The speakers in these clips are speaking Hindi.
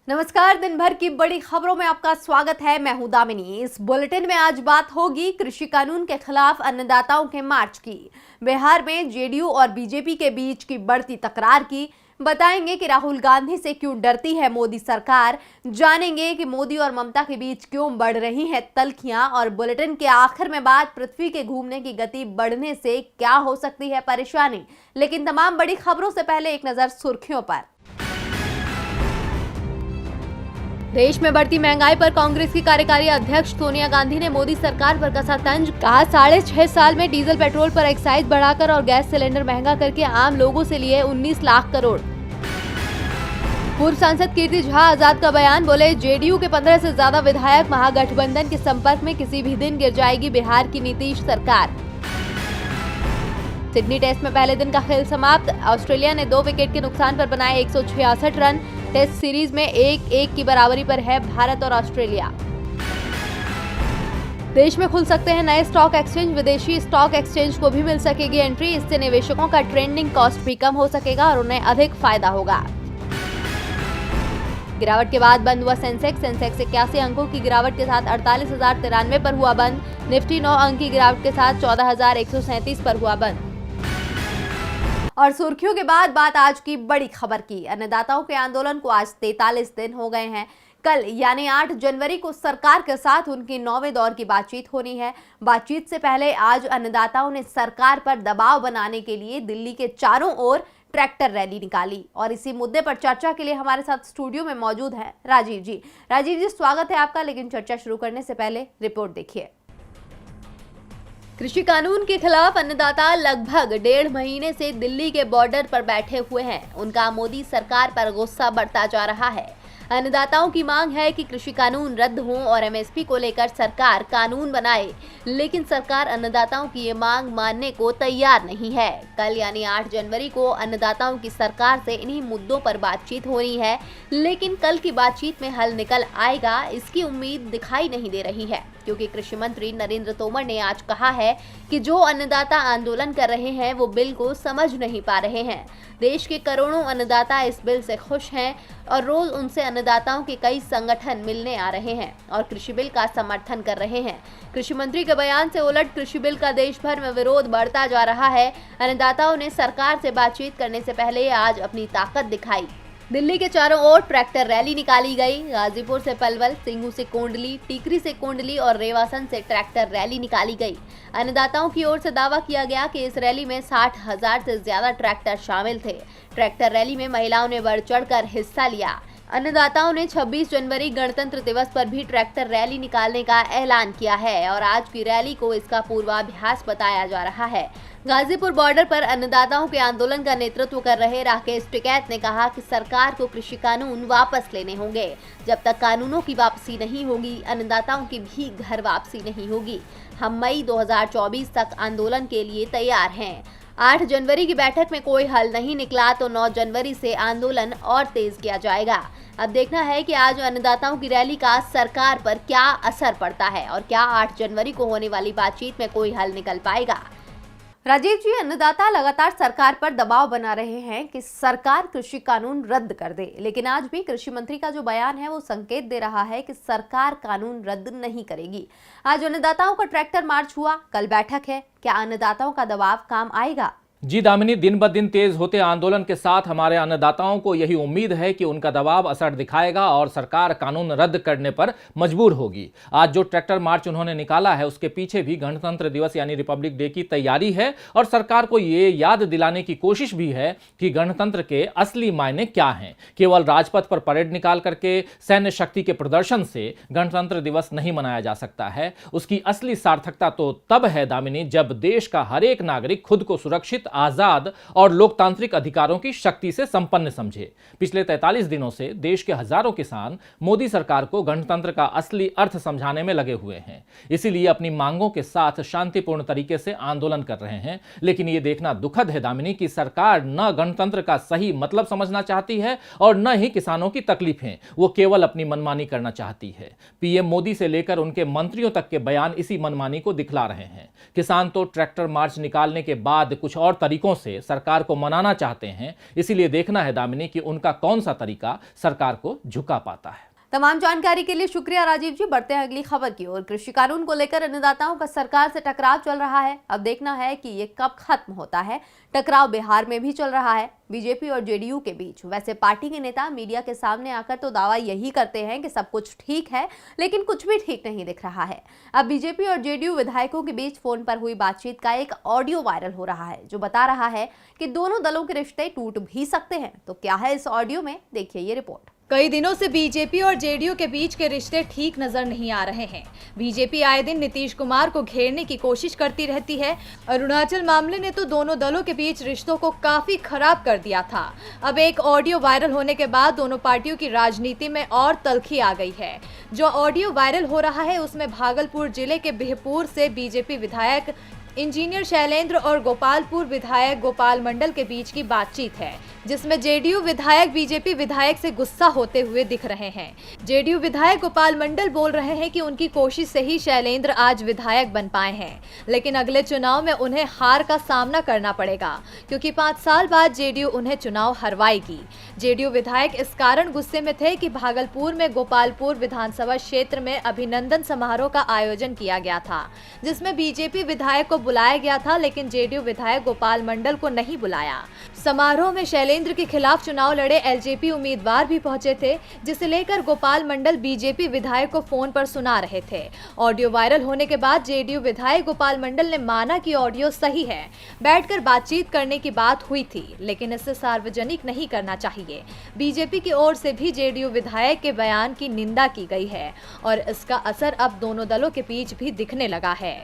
नमस्कार। दिन भर की बड़ी खबरों में आपका स्वागत है। मैं हूं दामिनी। इस बुलेटिन में आज बात होगी कृषि कानून के खिलाफ अन्नदाताओं के मार्च की, बिहार में जेडीयू और बीजेपी के बीच की बढ़ती तकरार की, बताएंगे कि राहुल गांधी से क्यों डरती है मोदी सरकार, जानेंगे कि मोदी और ममता के बीच क्यों बढ़ रही हैं तल्खियां, और बुलेटिन के आखिर में बात पृथ्वी के घूमने की गति बढ़ने से क्या हो सकती है परेशानी। लेकिन तमाम बड़ी खबरों से पहले एक नजर सुर्खियों पर। देश में बढ़ती महंगाई पर कांग्रेस की कार्यकारी अध्यक्ष सोनिया गांधी ने मोदी सरकार पर कसा तंज। कहा 6.5 साल में डीजल पेट्रोल पर एक्साइज बढ़ाकर और गैस सिलेंडर महंगा करके आम लोगों से लिए 19 लाख करोड़। पूर्व सांसद कीर्ति झा आजाद का बयान, बोले जेडीयू के 15 से ज्यादा विधायक महागठबंधन के संपर्क में, किसी भी दिन गिर जाएगी बिहार की नीतीश सरकार। सिडनी टेस्ट में पहले दिन का खेल समाप्त। ऑस्ट्रेलिया ने 2 विकेट के नुकसान पर बनाए 166 रन। टेस्ट सीरीज में 1-1 की बराबरी पर है भारत और ऑस्ट्रेलिया। देश में खुल सकते हैं नए स्टॉक एक्सचेंज, विदेशी स्टॉक एक्सचेंज को भी मिल सकेगी एंट्री। इससे निवेशकों का ट्रेडिंग कॉस्ट भी कम हो सकेगा और उन्हें अधिक फायदा होगा। गिरावट के बाद बंद हुआ सेंसेक्स 81 अंकों की गिरावट के साथ 48,093 पर हुआ बंद। निफ्टी 9 अंक की गिरावट के साथ 14,137 पर हुआ बंद। और सुर्खियों के बाद बात आज की बड़ी खबर की। अन्नदाताओं के आंदोलन को आज 43 दिन हो गए हैं। कल यानी 8 जनवरी को सरकार के साथ उनकी 9वें दौर की बातचीत होनी है। बातचीत से पहले आज अन्नदाताओं ने सरकार पर दबाव बनाने के लिए दिल्ली के चारों ओर ट्रैक्टर रैली निकाली। और इसी मुद्दे पर चर्चा के लिए हमारे साथ स्टूडियो में मौजूद हैं राजीव जी। राजीव जी, स्वागत है आपका। लेकिन चर्चा शुरू करने से पहले रिपोर्ट देखिए। कृषि कानून के खिलाफ अन्नदाता लगभग 1.5 महीने से दिल्ली के बॉर्डर पर बैठे हुए हैं। उनका मोदी सरकार पर गुस्सा बढ़ता जा रहा है। अन्नदाताओं की मांग है कि कृषि कानून रद्द हो और एमएसपी को लेकर सरकार कानून बनाए, लेकिन सरकार अन्नदाताओं की ये मांग मानने को तैयार नहीं है। कल यानी 8 जनवरी को अन्नदाताओं की सरकार से इन्हीं मुद्दों पर बातचीत हो रही है, लेकिन कल की बातचीत में हल निकल आएगा इसकी उम्मीद दिखाई नहीं दे रही है, क्योंकि कृषि मंत्री नरेंद्र तोमर ने आज कहा है कि जो अन्नदाता आंदोलन कर रहे हैं वो बिल को समझ नहीं पा रहे हैं। देश के करोड़ों अन्नदाता इस बिल से खुश हैं और रोज उनसे अन्नदाताओं के कई संगठन मिलने आ रहे हैं और कृषि बिल का समर्थन कर रहे हैं। कृषि मंत्री के बयान से उलट कृषि बिल का देश भर में विरोध बढ़ता जा रहा है। अन्नदाताओं ने सरकार से बातचीत करने से पहले आज अपनी ताकत दिखाई। दिल्ली के चारों ओर ट्रैक्टर रैली निकाली गई। गाजीपुर से पलवल, सिंगू से कोंडली, टीकरी से कोंडली और रेवासन से ट्रैक्टर रैली निकाली गई। अन्नदाताओं की ओर से दावा किया गया कि इस रैली में 60,000 से ज्यादा ट्रैक्टर शामिल थे। ट्रैक्टर रैली में महिलाओं ने बढ़ चढ़कर हिस्सा लिया। अन्नदाताओं ने 26 जनवरी गणतंत्र दिवस पर भी ट्रैक्टर रैली निकालने का ऐलान किया है और आज की रैली को इसका पूर्वाभ्यास बताया जा रहा है। गाजीपुर बॉर्डर पर अन्नदाताओं के आंदोलन का नेतृत्व कर रहे राकेश टिकैत ने कहा कि सरकार को कृषि कानून वापस लेने होंगे। जब तक कानूनों की वापसी नहीं होगी, अन्नदाताओं की भी घर वापसी नहीं होगी। हम मई 2024 तक आंदोलन के लिए तैयार हैं। 8 जनवरी की बैठक में कोई हल नहीं निकला तो 9 जनवरी से आंदोलन और तेज किया जाएगा। अब देखना है कि आज अन्नदाताओं की रैली का सरकार पर क्या असर पड़ता है और क्या 8 जनवरी को होने वाली बातचीत में कोई हल निकल पाएगा। राजीव जी, अन्नदाता लगातार सरकार पर दबाव बना रहे हैं कि सरकार कृषि कानून रद्द कर दे, लेकिन आज भी कृषि मंत्री का जो बयान है वो संकेत दे रहा है कि सरकार कानून रद्द नहीं करेगी। आज अन्नदाताओं का ट्रैक्टर मार्च हुआ, कल बैठक है, क्या अन्नदाताओं का दबाव काम आएगा? जी दामिनी, दिन ब दिन तेज होते आंदोलन के साथ हमारे अन्नदाताओं को यही उम्मीद है कि उनका दबाव असर दिखाएगा और सरकार कानून रद्द करने पर मजबूर होगी। आज जो ट्रैक्टर मार्च उन्होंने निकाला है उसके पीछे भी गणतंत्र दिवस यानी रिपब्लिक डे की तैयारी है और सरकार को ये याद दिलाने की कोशिश भी है कि गणतंत्र के असली मायने क्या हैं। केवल राजपथ पर परेड निकाल करके सैन्य शक्ति के प्रदर्शन से गणतंत्र दिवस नहीं मनाया जा सकता है। उसकी असली सार्थकता तो तब है दामिनी, जब देश का हर एक नागरिक खुद को सुरक्षित, आजाद और लोकतांत्रिक अधिकारों की शक्ति से संपन्न समझे। पिछले 43 दिनों से देश के हजारों किसान मोदी सरकार को गणतंत्र का असली अर्थ समझाने में लगे हुए हैं, इसीलिए अपनी मांगों के साथ शांतिपूर्ण तरीके से आंदोलन कर रहे हैं। लेकिन यह देखना दुखद है दामिनी कि सरकार न गणतंत्र का सही मतलब समझना चाहती है और न ही किसानों की तकलीफें। वो केवल अपनी मनमानी करना चाहती है। पीएम मोदी से लेकर उनके मंत्रियों तक के बयान इसी मनमानी को दिखला रहे हैं। किसान तो ट्रैक्टर मार्च निकालने के बाद कुछ और तरीकों से सरकार को मनाना चाहते हैं। इसीलिए देखना है दामिनी कि उनका कौन सा तरीका सरकार को झुका पाता है। तमाम जानकारी के लिए शुक्रिया राजीव जी। बढ़ते हैं अगली खबर की ओर। कृषि कानून को लेकर अन्नदाताओं का सरकार से टकराव चल रहा है। अब देखना है कि ये कब खत्म होता है। टकराव बिहार में भी चल रहा है, बीजेपी और जेडीयू के बीच। वैसे पार्टी के नेता मीडिया के सामने आकर तो दावा यही करते हैं कि सब कुछ ठीक है, लेकिन कुछ भी ठीक नहीं दिख रहा है। अब बीजेपी और जेडीयू विधायकों के बीच फोन पर हुई बातचीत का एक ऑडियो वायरल हो रहा है, जो बता रहा है कि दोनों दलों के रिश्ते टूट भी सकते हैं। तो क्या है इस ऑडियो में, देखिए ये रिपोर्ट। कई दिनों से बीजेपी और जेडीयू के बीच के रिश्ते ठीक नजर नहीं आ रहे हैं। बीजेपी आए दिन नीतीश कुमार को घेरने की कोशिश करती रहती है। अरुणाचल मामले ने तो दोनों दलों के बीच रिश्तों को काफी खराब कर दिया था। अब एक ऑडियो वायरल होने के बाद दोनों पार्टियों की राजनीति में और तल्खी आ गई है। जो ऑडियो वायरल हो रहा है उसमें भागलपुर जिले के बिहपुर से बीजेपी विधायक इंजीनियर शैलेंद्र और गोपालपुर विधायक गोपाल मंडल के बीच की बातचीत है, जिसमें जेडीयू विधायक बीजेपी विधायक से गुस्सा होते हुए दिख रहे हैं। जेडीयू विधायक गोपाल मंडल बोल रहे हैं कि उनकी कोशिश से ही शैलेंद्र आज विधायक बन पाए हैं, लेकिन अगले चुनाव में उन्हें हार का सामना करना पड़ेगा, क्योंकि 5 साल बाद जेडीयू उन्हें चुनाव हरवाएगी। जेडीयू विधायक इस कारण गुस्से में थे कि भागलपुर में गोपालपुर विधानसभा क्षेत्र में अभिनंदन समारोह का आयोजन किया गया था, जिसमें बीजेपी विधायक को बुलाया गया था, लेकिन जेडीयू विधायक गोपाल मंडल को नहीं बुलाया। समारोह में शैलेंद्र के खिलाफ चुनाव लड़े एलजेपी उम्मीदवार भी पहुंचे थे, जिसे लेकर गोपाल मंडल बीजेपी विधायक को फोन पर सुना रहे थे। ऑडियो वायरल होने के बाद जेडीयू विधायक गोपाल मंडल ने माना कि ऑडियो सही है, बैठकर बातचीत करने की बात हुई थी, लेकिन इसे सार्वजनिक नहीं करना चाहिए। बीजेपी की ओर से भी जेडीयू विधायक के बयान की निंदा की गई है और इसका असर अब दोनों दलों के बीच भी दिखने लगा है।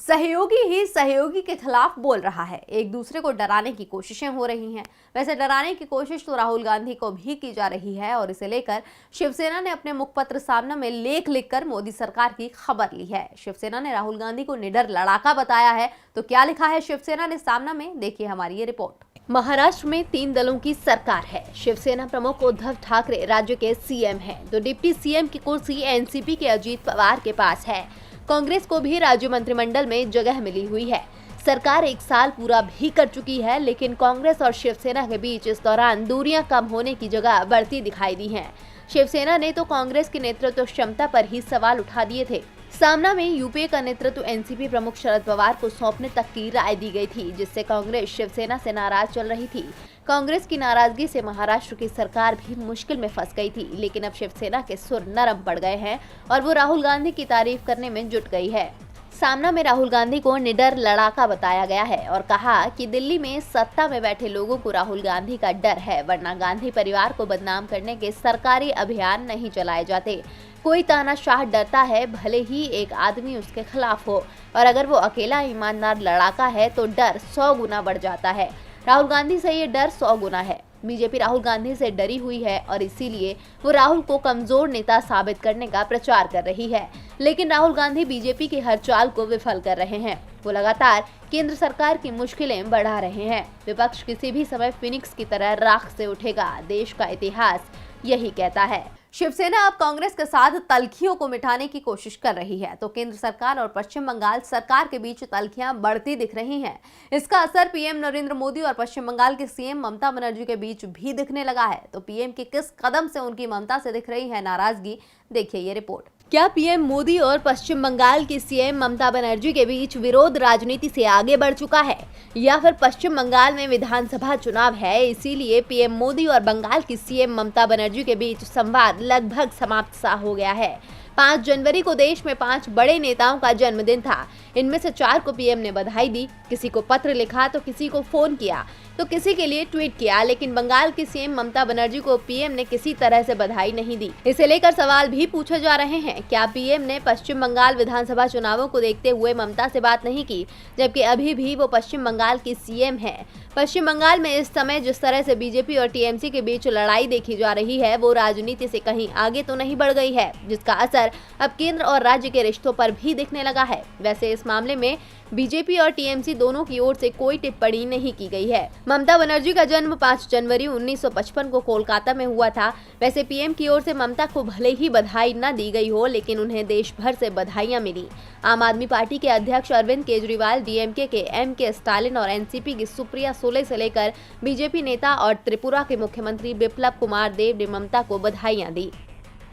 सहयोगी ही सहयोगी के खिलाफ बोल रहा है, एक दूसरे को डराने की कोशिशें हो रही हैं। वैसे डराने की कोशिश तो राहुल गांधी को भी की जा रही है और इसे लेकर शिवसेना ने अपने मुखपत्र सामना में लेख लिखकर मोदी सरकार की खबर ली है। शिवसेना ने राहुल गांधी को निडर लड़ाका बताया है। तो क्या लिखा है शिवसेना ने सामना में, देखिए हमारी ये रिपोर्ट। महाराष्ट्र में 3 दलों की सरकार है। शिवसेना प्रमुख उद्धव ठाकरे राज्य के सीएम हैं, तो डिप्टी सीएम की कुर्सी एनसीपी के अजीत पवार के पास है। कांग्रेस को भी राज्य मंत्रिमंडल में जगह मिली हुई है। सरकार 1 साल पूरा भी कर चुकी है, लेकिन कांग्रेस और शिवसेना के बीच इस दौरान दूरियां कम होने की जगह बढ़ती दिखाई दी हैं। शिवसेना ने तो कांग्रेस की नेतृत्व क्षमता पर ही सवाल उठा दिए थे। सामना में यूपीए का नेतृत्व एनसीपी प्रमुख शरद पवार को सौंपने तक की राय दी गई थी, जिससे कांग्रेस शिवसेना से नाराज चल रही थी। कांग्रेस की नाराजगी से महाराष्ट्र की सरकार भी मुश्किल में फंस गई थी, लेकिन अब शिवसेना के सुर नरम पड़ गए हैं और वो राहुल गांधी की तारीफ करने में जुट गई है। सामना में राहुल गांधी को निडर लड़ाका बताया गया है और कहा कि दिल्ली में सत्ता में बैठे लोगों को राहुल गांधी का डर है, वरना गांधी परिवार को बदनाम करने के सरकारी अभियान नहीं चलाए जाते। कोई तानाशाह डरता है, भले ही एक आदमी उसके खिलाफ हो, और अगर वो अकेला ईमानदार लड़ाका है तो डर 100 गुना बढ़ जाता है। राहुल गांधी से ये डर 100 गुना है। बीजेपी राहुल गांधी से डरी हुई है और इसीलिए वो राहुल को कमजोर नेता साबित करने का प्रचार कर रही है, लेकिन राहुल गांधी बीजेपी की हर चाल को विफल कर रहे हैं। वो लगातार केंद्र सरकार की मुश्किलें बढ़ा रहे हैं। विपक्ष किसी भी समय फिनिक्स की तरह राख से उठेगा, देश का इतिहास यही कहता है। शिवसेना अब कांग्रेस के साथ तल्खियों को मिटाने की कोशिश कर रही है, तो केंद्र सरकार और पश्चिम बंगाल सरकार के बीच तल्खियां बढ़ती दिख रही हैं। इसका असर पीएम नरेंद्र मोदी और पश्चिम बंगाल की सीएम ममता बनर्जी के बीच भी दिखने लगा है। तो पीएम के किस कदम से उनकी ममता से दिख रही है नाराजगी, देखिए ये रिपोर्ट। क्या पीएम मोदी और पश्चिम बंगाल की सीएम ममता बनर्जी के बीच विरोध राजनीति से आगे बढ़ चुका है, या फिर पश्चिम बंगाल में विधानसभा चुनाव है, इसीलिए पीएम मोदी और बंगाल की सीएम ममता बनर्जी के बीच संवाद लगभग समाप्त सा हो गया है। 5 जनवरी को देश में 5 बड़े नेताओं का जन्मदिन था। इनमें से 4 को पीएम ने बधाई दी, किसी को पत्र लिखा तो किसी को फोन किया तो किसी के लिए ट्वीट किया, लेकिन बंगाल की सीएम ममता बनर्जी को पीएम ने किसी तरह से बधाई नहीं दी। इसे लेकर सवाल भी पूछे जा रहे हैं, क्या पीएम ने पश्चिम बंगाल विधानसभा चुनावों को देखते हुए ममता से बात नहीं की, जबकि अभी भी वो पश्चिम बंगाल की सीएम है। पश्चिम बंगाल में इस समय जिस तरह से बीजेपी और टीएमसी के बीच लड़ाई देखी जा रही है, वो राजनीति से कहीं आगे तो नहीं बढ़ गई है, जिसका असर अब केंद्र और राज्य के रिश्तों पर भी दिखने लगा है। वैसे इस मामले में बीजेपी और टीएमसी दोनों की ओर से कोई टिप्पणी नहीं की गई है। ममता बनर्जी का जन्म 5 जनवरी 1955 को कोलकाता में हुआ था। वैसे पीएम की ओर से ममता को भले ही बधाई न दी गई हो, लेकिन उन्हें देश भर से बधाइयां मिली। आम आदमी पार्टी के अध्यक्ष अरविंद केजरीवाल, डीएमके के एमके स्टालिन और एनसीपी की सुप्रिया सुले से लेकर बीजेपी नेता और त्रिपुरा के मुख्यमंत्री बिप्लब कुमार देब ने ममता को बधाइयां दी।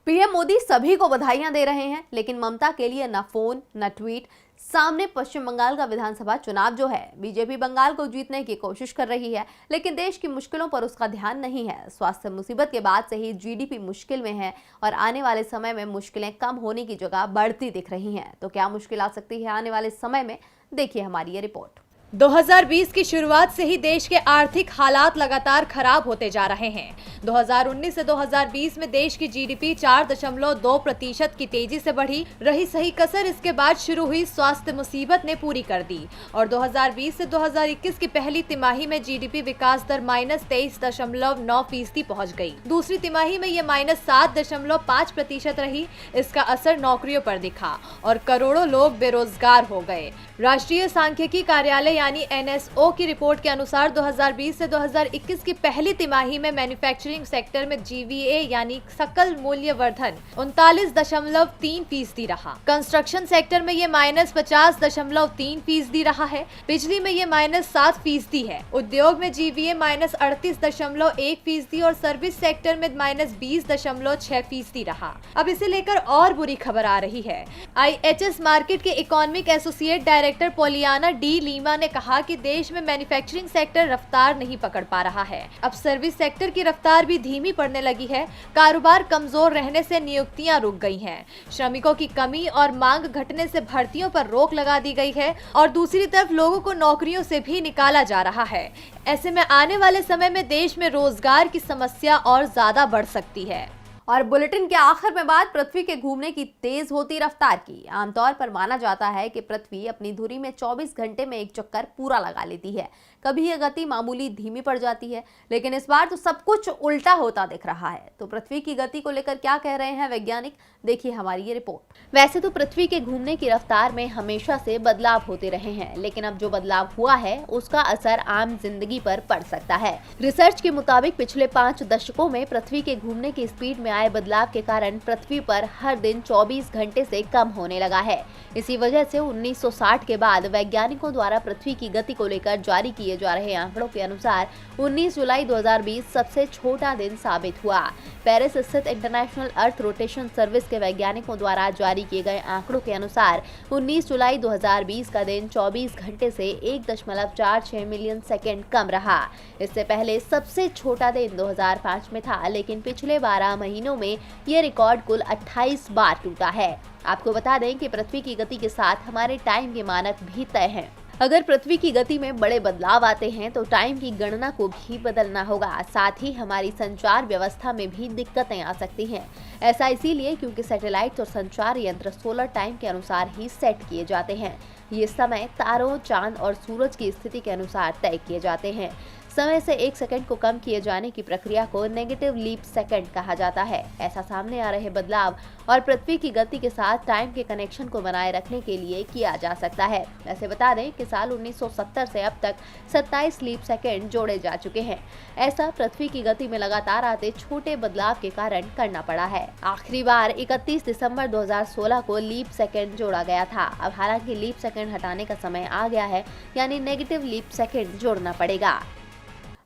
पीएम मोदी सभी को बधाइयां दे रहे हैं, लेकिन ममता के लिए न फोन न ट्वीट। सामने पश्चिम बंगाल का विधानसभा चुनाव जो है, बीजेपी बंगाल को जीतने की कोशिश कर रही है, लेकिन देश की मुश्किलों पर उसका ध्यान नहीं है। स्वास्थ्य मुसीबत के बाद से ही जीडीपी मुश्किल में है और आने वाले समय में मुश्किलें कम होने की जगह बढ़ती दिख रही हैं। तो क्या मुश्किल आ सकती है आने वाले समय में, देखिए हमारी ये रिपोर्ट। 2020 की शुरुआत से ही देश के आर्थिक हालात लगातार खराब होते जा रहे हैं। 2019 से 2020 में देश की जीडीपी 4.2% की तेजी से बढ़ी। रही सही कसर इसके बाद शुरू हुई स्वास्थ्य मुसीबत ने पूरी कर दी और 2020 से 2021 की पहली तिमाही में जीडीपी विकास दर -23.9% पहुंच गई। दूसरी तिमाही में ये -7.5% रही। इसका असर नौकरियों पर दिखा और करोड़ों लोग बेरोजगार हो गए। राष्ट्रीय सांख्यिकी कार्यालय यानी एनएसओ की रिपोर्ट के अनुसार 2020 से 2021 की पहली तिमाही में मैन्युफैक्चरिंग सेक्टर में जीवीए यानी सकल मूल्य वर्धन 39.3% रहा। कंस्ट्रक्शन सेक्टर में ये -50.3% रहा है। बिजली में ये -7% है। उद्योग में जीवीए -38.1% और सर्विस सेक्टर में -20.6% रहा। अब इसे लेकर और बुरी खबर आ रही है। IHS मार्केट के economic associate director Poliana de Lima ने कहा कि देश में मैन्युफैक्चरिंग सेक्टर रफ्तार नहीं पकड़ पा रहा है। अब सर्विस सेक्टर की रफ्तार भी धीमी पड़ने लगी है। कारोबार कमजोर रहने से नियुक्तियां रुक गई हैं। श्रमिकों की कमी और मांग घटने से भर्तियों पर रोक लगा दी गई है और दूसरी तरफ लोगों को नौकरियों से भी निकाला जा रहा है। ऐसे में आने वाले समय में देश में रोजगार की समस्या और ज्यादा बढ़ सकती है। और बुलेटिन के आखिर में बात पृथ्वी के घूमने की तेज होती रफ्तार की। आमतौर पर माना जाता है कि पृथ्वी अपनी धुरी में 24 घंटे में एक चक्कर पूरा लगा लेती है। कभी यह गति मामूली धीमी पड़ जाती है, लेकिन इस बार तो सब कुछ उल्टा होता दिख रहा है। तो पृथ्वी की गति को लेकर क्या कह रहे हैं वैज्ञानिक, देखिए हमारी ये रिपोर्ट। वैसे तो पृथ्वी के घूमने की रफ्तार में हमेशा से बदलाव होते रहे हैं, लेकिन अब जो बदलाव हुआ है उसका असर आम जिंदगी पर पड़ सकता है। रिसर्च के मुताबिक पिछले 5 दशकों में पृथ्वी के घूमने की स्पीड में आए बदलाव के कारण पृथ्वी पर हर दिन 24 घंटे से कम होने लगा है। इसी वजह से 1960 के बाद वैज्ञानिकों द्वारा पृथ्वी की गति को लेकर जारी किए जा रहे आंकड़ों के अनुसार 19 जुलाई 2020 सबसे छोटा दिन साबित हुआ। पेरिस स्थित इंटरनेशनल अर्थ रोटेशन सर्विस के वैज्ञानिकों द्वारा जारी किए गए आंकड़ों के अनुसार 19 जुलाई 2020 का दिन 24 घंटे से 1.46 मिलियन सेकेंड कम रहा। इससे पहले सबसे छोटा दिन 2005 में था, लेकिन पिछले 12 महीनों में यह रिकॉर्ड कुल 28 बार टूटा है। आपको बता दें कि पृथ्वी की गति के साथ हमारे टाइम के मानक भी तय हैं। अगर पृथ्वी की गति में बड़े बदलाव आते हैं तो टाइम की गणना को भी बदलना होगा। साथ ही हमारी संचार व्यवस्था में भी दिक्कतें आ सकती हैं। ऐसा इसीलिए क्योंकि सैटेलाइट और संचार यंत्र सोलर टाइम के अनुसार ही सेट किए जाते हैं। ये समय तारों, चांद और सूरज की स्थिति के अनुसार तय किए जाते हैं। समय से 1 सेकंड को कम किए जाने की प्रक्रिया को नेगेटिव लीप सेकंड कहा जाता है। ऐसा सामने आ रहे बदलाव और पृथ्वी की गति के साथ टाइम के कनेक्शन को बनाए रखने के लिए किया जा सकता है। वैसे बता दें कि साल 1970 से अब तक 27 लीप सेकंड जोड़े जा चुके हैं। ऐसा पृथ्वी की गति में लगातार आते छोटे बदलाव के कारण करना पड़ा है। आखिरी बार 31 दिसंबर 2016 को लीप सेकंड जोड़ा गया था। अब हालांकि लीप सेकंड हटाने का समय आ गया है, यानी नेगेटिव लीप सेकंड जोड़ना पड़ेगा।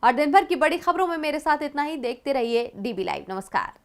और दिन भर की बड़ी खबरों में मेरे साथ इतना ही। देखते रहिए DB लाइव। नमस्कार।